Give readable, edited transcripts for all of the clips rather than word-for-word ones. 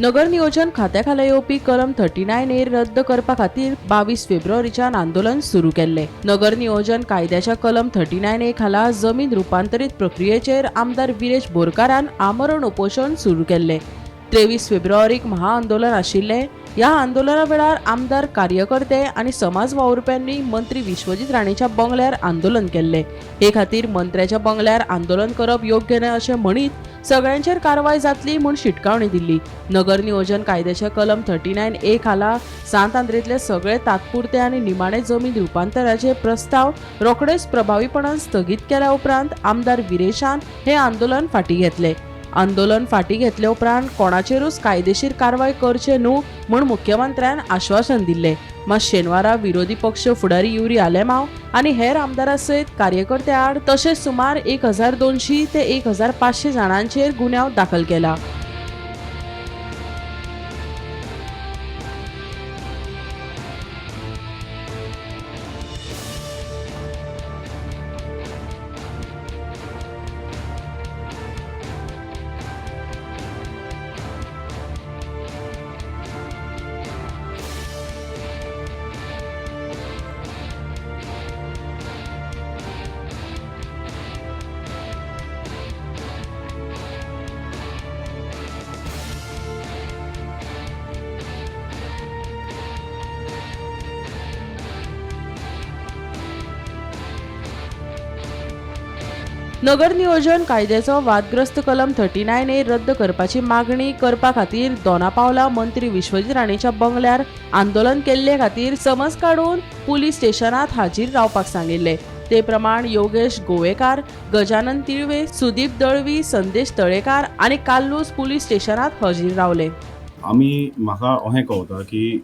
नगर नियोजन खात्याखाला येवपी कलम 39A रद्द करपा खातीर 22 फेब्रुवारीच्यान आंदोलन सुरू केल्ले। नगर नियोजन कायद्याच्या कलम 39A खाला जमीन रूपांतरीत प्रक्रियेचेर आमदार विरेश बोरकारान आमरण उपोषण सुरू केल्ले। 23 फेब्रुवारीक महाआंदोलन आशिल्ले। ह्या आंदोलना वेळार आमदार, कार्यकर्ते आणि समाज वावुरप्यांनी मंत्री विश्वजीत राणेच्या बंगल्यार आंदोलन केल्ले। हे खातीर मंत्र्याच्या बंगल्यार आंदोलन करप योग्य न्हय अशें म्हणीत सगळ्यांचेर कारवाय जातली म्हूण शिटकावणी दिल्ली। नगर नियोजन कायद्याच्या कलम 39A खाला सांत आंद्रेंतले सगळे तात्पुरते आणि निमाणे जमीन रूपांतराचे प्रस्ताव रोखडेच प्रभावीपणान स्थगीत केल्या उपरांत आमदार विरेशान हे आंदोलन फाटीं घेतले। आंदोलन फाटीं घेतले उपरांत कोणाचेरूच कायदेशीर कारवाय करचे न्हू म्हूण मुख्यमंत्र्यान आश्वासन दिल्ले। मात शेनवारा विरोधी पक्ष फुडारी युरी आलेमांव आनी हेर आमदारां सयत कार्यकर्ते आड तशेंच सुमार 1200 ते 1500 जाणांचेर गुन्यांव दाखल केला। नगर नियोजन कायद्याचो वादग्रस्त कलम 39A रद्द करपाची मागणी करपा खातीर दोनापावला मंत्री विश्वजीत राणेच्या बंगल्यार आंदोलन केल्ले खातीर समज काडून पुलीस स्टेशनात हाजीर रावपाक सांगिल्ले। ते प्रमाण योगेश गोवेकार, गजानन तिळवे, सुदीप दळवी, संदेश तळेकार आणि काल्लूस पुलीस स्टेशनात हजीर रावले। म्हाका अहें कळटा की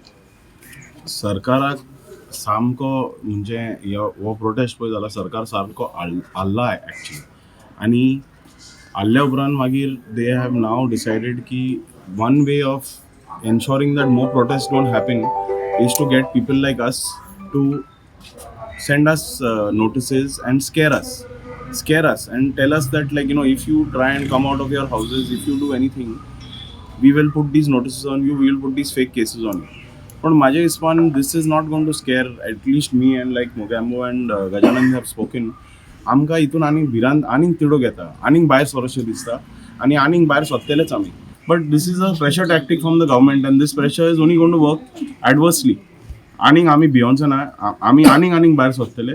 सरकाराक सामको म्हणजे हो प्रोटेस्ट पळय जाल्यार सरकार सारको आल्ला एक्चुअली आनी आल्ल्या उपरांत मागीर दे हॅव नाव डिसायडेड की one way of ensuring that more protest don't happen is to get people like us to send us notices and scare us and tell us that, like, you know, if you try and come out of your houses, if you do anything, we will put these notices on you, we will put these fake cases on you. But माझ्या हिसपान this is not going to scare at least me, and like Mogambo and Gajanan have spoken, आमकां हितून आनीक भिरांत आनीक तिडो घेता, आनीक भायर सरचें दिसता आनी आनीक भायर सरतलेच आमी. But this is a pressure tactic from the government and this pressure is only going to work adversely. आनीक आमी भियोंचे ना, आमी आनीक भायर सरतले.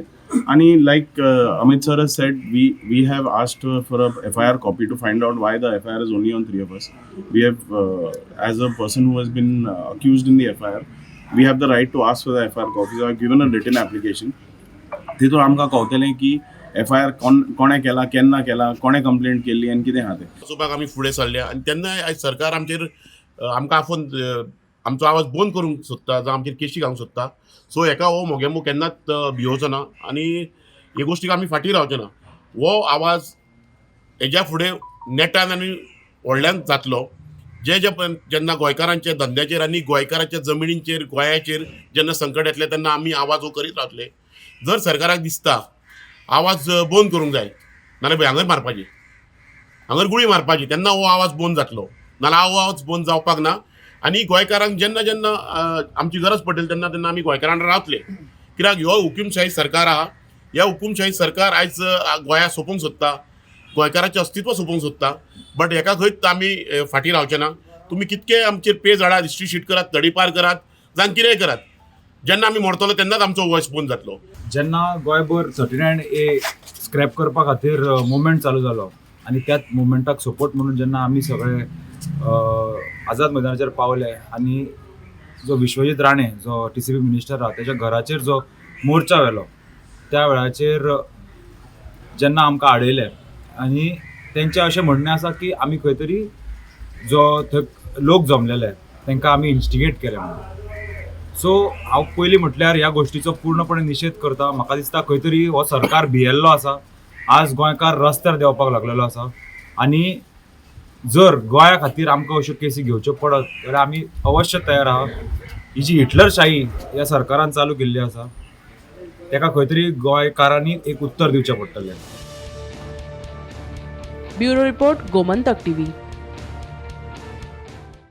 आणि like Amit sir has said, we have asked for a FIR copy to find out why the FIR is only on 3 of us. We have, as a person who has been accused in the FIR, we have the right to ask for the FIR copy. So I have given a written application. तितून आमकां कळटलें की FIR कोणे केला, केन्ना केला, कोणे complaint केल्ली आनी कितें आहा तें. वचोवपाक आमी फुडें सरले आनी तेन्ना आयज सरकार आमचेर आमकां आफोवन आमचो आवाज बंद करूंक सोदता जावं आमचेर केशी घालूंक सोदता. सो हेका हो मोगेंबो केन्नाच भिवचो ना आनी हे गोश्टीक आमी फाटीं रावचे ना. हो आवाज हेज्या फुडें नेटान आनी व्हडल्यान जातलो. जेन्ना गोंयकारांचे धंद्याचेर आनी गोंयकारांच्या जमिनींचेर, गोंयाचेर जेन्ना संकट येतलें तेन्ना आमी आवाज हो करीत रावतले. जर सरकाराक दिसता आवाज बंद करूंक जाय, नाल्यार हांगर मारपाची, हांगर गुळी मारपाची, तेन्ना हो आवाज बंद जातलो. नाल्यार हो आवाज बंद जावपाक ना. आनी गोंयकारांक जेन्ना जेन्ना आमची गरज पडटली तेन्ना तेन्ना आमी गोंयकारां रावतले. कित्याक ह्यो हुकूमशाही सरकार आहा, ह्या हुकूमशाही सरकार आयज गोंया सोंपोवंक सोदता, गोंयकारांचें अस्तित्व सोंपोवंक सोदता. बट हेका खंयच आमी फाटीं रावचे ना. तुमी कितके आमचेर पेज हाडात, हिस्ट्री शीट करात, तडीपार करात, जावं कितेंय करात, जेन्ना आमी मरतलो तेन्नाच आमचो वॉयस बंद जातलो. जेन्ना गोंयभर 39A स्क्रॅप करपा खातीर मुवमेंट चालू जालो आनी त्याच मुवमेंटाक सपोर्ट म्हणून जेन्ना आमी सगळे आझाद मैदानाचेर पावले आनी जो विश्वजीत राणे जो TCP मिनिस्टर आहा तेच्या घराचेर जो मोर्चा व्हेलो त्या वेळाचेर जेन्ना आमकां आडयले आनी तेंचें अशें म्हणणें आसा की आमी खंय तरी जो थंय लोक जमलेले तांकां आमी इन्स्टिगेट केले म्हणून. सो हांव पयलीं म्हटल्यार ह्या गोश्टीचो पूर्णपणे निशेध करता. म्हाका दिसता खंय तरी हो सरकार भियेल्लो आसा. आज गोंयकार रस्त्यार देंवपाक लागलेलो आसा आनी जर गोंया खातीर आमकां अश्यो केसी घेवच्यो पडत जाल्यार आमी अवश्य तयार आहा. ही जी हिटलरशाही ह्या सरकारान चालू केल्ली आसा तेका खंय तरी गोंयकारांनी एक उत्तर दिवचें पडटलें. Bureau report, Gomantak TV.